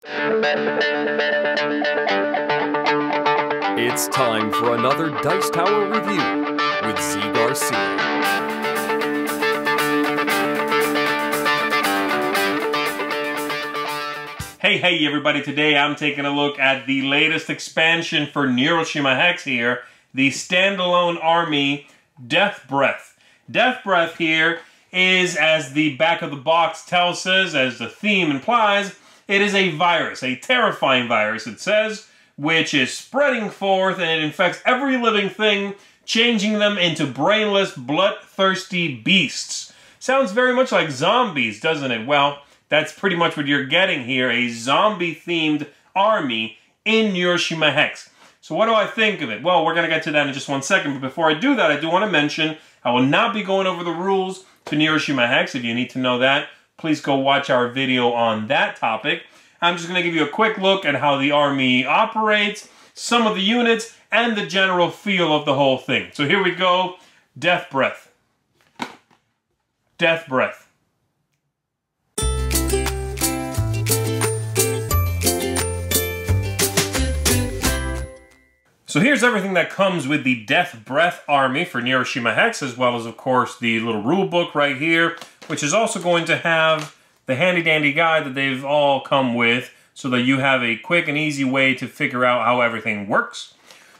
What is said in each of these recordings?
It's time for another Dice Tower review with Z. Garcia. Hey everybody, today I'm taking a look at the latest expansion for Neuroshima Hex here, the standalone army Death Breath. Death Breath here is, as the back of the box tells us, as the theme implies, it is a virus, a terrifying virus, it says, which is spreading forth and it infects every living thing, changing them into brainless, bloodthirsty beasts. Sounds very much like zombies, doesn't it? Well, that's pretty much what you're getting here, a zombie-themed army in Neuroshima Hex. So what do I think of it? Well, we're going to get to that in just one second, but before I do that, I do want to mention I will not be going over the rules to Neuroshima Hex. If you need to know that, please go watch our video on that topic. I'm just going to give you a quick look at how the army operates, some of the units, and the general feel of the whole thing. So here we go. Death Breath. Death Breath. So here's everything that comes with the Death Breath army for Neuroshima Hex, as well as, of course, the little rule book right here, which is also going to have the handy-dandy guide that they've all come with, so that you have a quick and easy way to figure out how everything works.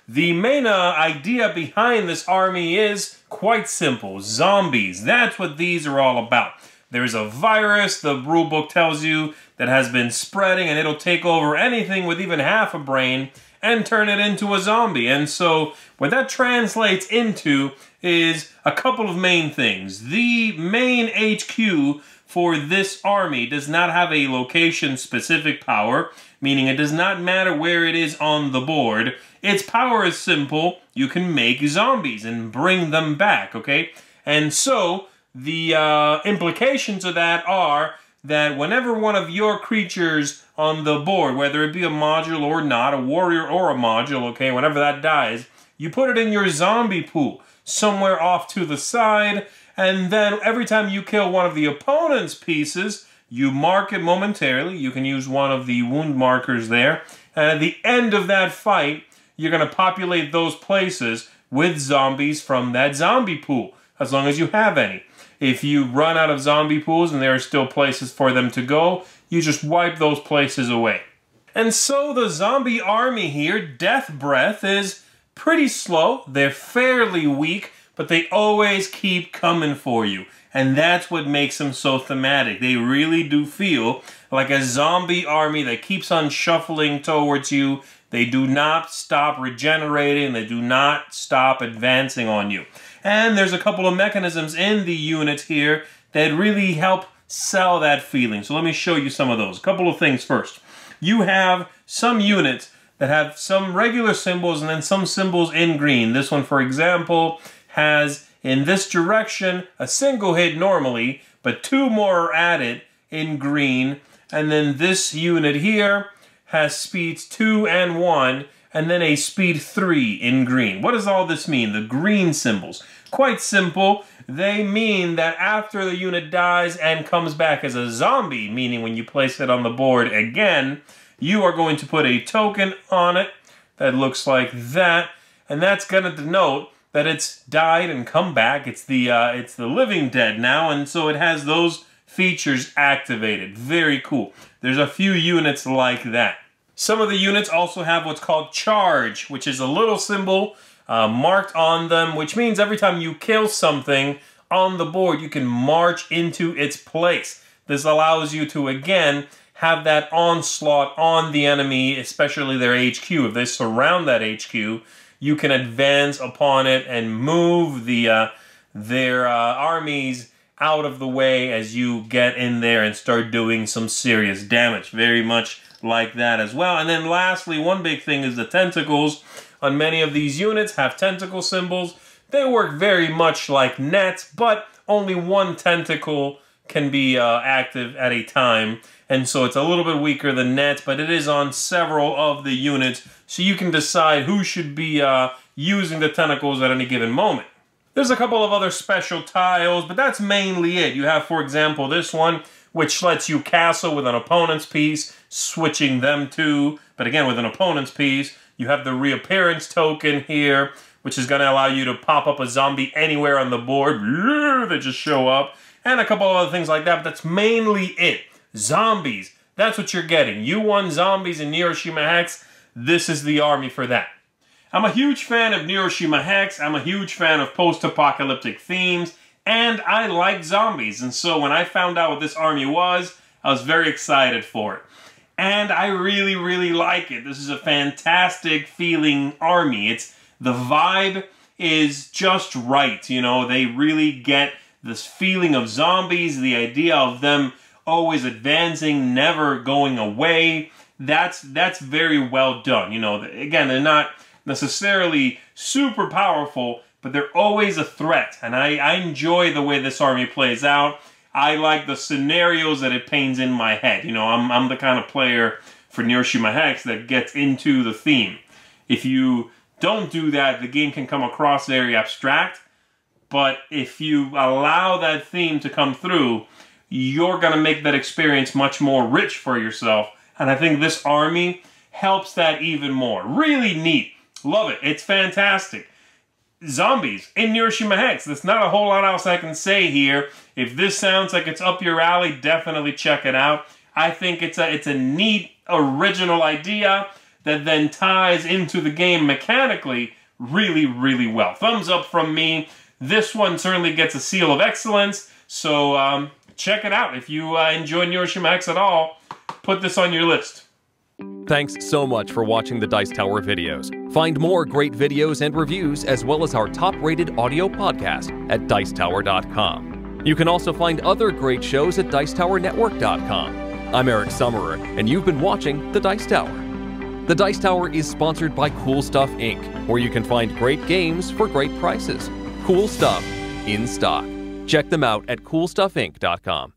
The main idea behind this army is quite simple. Zombies. That's what these are all about. There's a virus, the rule book tells you, that has been spreading, and it'll take over anything with even half a brain and turn it into a zombie. And so what that translates into is a couple of main things. The main HQ for this army does not have a location-specific power, meaning it does not matter where it is on the board. Its power is simple. You can make zombies and bring them back, okay? And so the implications of that are that whenever one of your creatures on the board, whether it be a module or not, a warrior or a module, okay, whenever that dies, you put it in your zombie pool somewhere off to the side, and then every time you kill one of the opponent's pieces, you mark it momentarily. You can use one of the wound markers there, and at the end of that fight, you're going to populate those places with zombies from that zombie pool, as long as you have any. If you run out of zombie pools and there are still places for them to go, you just wipe those places away. And so the zombie army here, Death Breath, is pretty slow. They're fairly weak, but they always keep coming for you. And that's what makes them so thematic. They really do feel like a zombie army that keeps on shuffling towards you. They do not stop regenerating. They do not stop advancing on you. And there's a couple of mechanisms in the units here that really help sell that feeling. So let me show you some of those. A couple of things first. You have some units that have some regular symbols and then some symbols in green. This one, for example, has in this direction a single hit normally, but two more are added in green. And then this unit here has speeds 2 and 1, and then a speed 3 in green. What does all this mean? The green symbols. Quite simple. They mean that after the unit dies and comes back as a zombie, meaning when you place it on the board again, you are going to put a token on it that looks like that, and that's going to denote that it's died and come back. It's the living dead now, and so it has those features activated. Very cool. There's a few units like that. Some of the units also have what's called charge, which is a little symbol marked on them, which means every time you kill something on the board, you can march into its place. This allows you to, again, have that onslaught on the enemy, especially their HQ. If they surround that HQ, you can advance upon it and move their armies out of the way as you get in there and start doing some serious damage. Very much like that as well. And then lastly, one big thing is the tentacles. On many of these units have tentacle symbols. They work very much like nets, but only one tentacle can be active at a time. And so it's a little bit weaker than nets, but it is on several of the units, so you can decide who should be using the tentacles at any given moment. There's a couple of other special tiles, but that's mainly it. You have, for example, this one, which lets you castle with an opponent's piece, switching them to, but again, with an opponent's piece. You have the reappearance token here, which is going to allow you to pop up a zombie anywhere on the board. They just show up. And a couple of other things like that, but that's mainly it. Zombies. That's what you're getting. You won zombies in Neuroshima Hex. This is the army for that. I'm a huge fan of Neuroshima Hex. I'm a huge fan of post-apocalyptic themes. And I like zombies. And so when I found out what this army was, I was very excited for it. And I really, really like it. This is a fantastic feeling army. The vibe is just right. You know, they really get this feeling of zombies, the idea of them always advancing, never going away. That's very well done. You know, again, they're not necessarily super powerful, but they're always a threat. And I enjoy the way this army plays out. I like the scenarios that it paints in my head. You know, I'm the kind of player for Neuroshima Hex that gets into the theme. If you don't do that, the game can come across very abstract. But if you allow that theme to come through, you're going to make that experience much more rich for yourself. And I think this army helps that even more. Really neat. Love it. It's fantastic. Zombies in Neuroshima Hex. There's not a whole lot else I can say here. If this sounds like it's up your alley, definitely check it out. I think it's a neat, original idea that then ties into the game mechanically really, really well. Thumbs up from me. This one certainly gets a seal of excellence, so check it out. If you enjoy Neuroshima Hex at all, put this on your list. Thanks so much for watching the Dice Tower videos. Find more great videos and reviews, as well as our top-rated audio podcast at Dicetower.com. You can also find other great shows at DicetowerNetwork.com. I'm Eric Summerer, and you've been watching The Dice Tower. The Dice Tower is sponsored by Cool Stuff Inc., where you can find great games for great prices. Cool stuff in stock. Check them out at CoolStuffInc.com.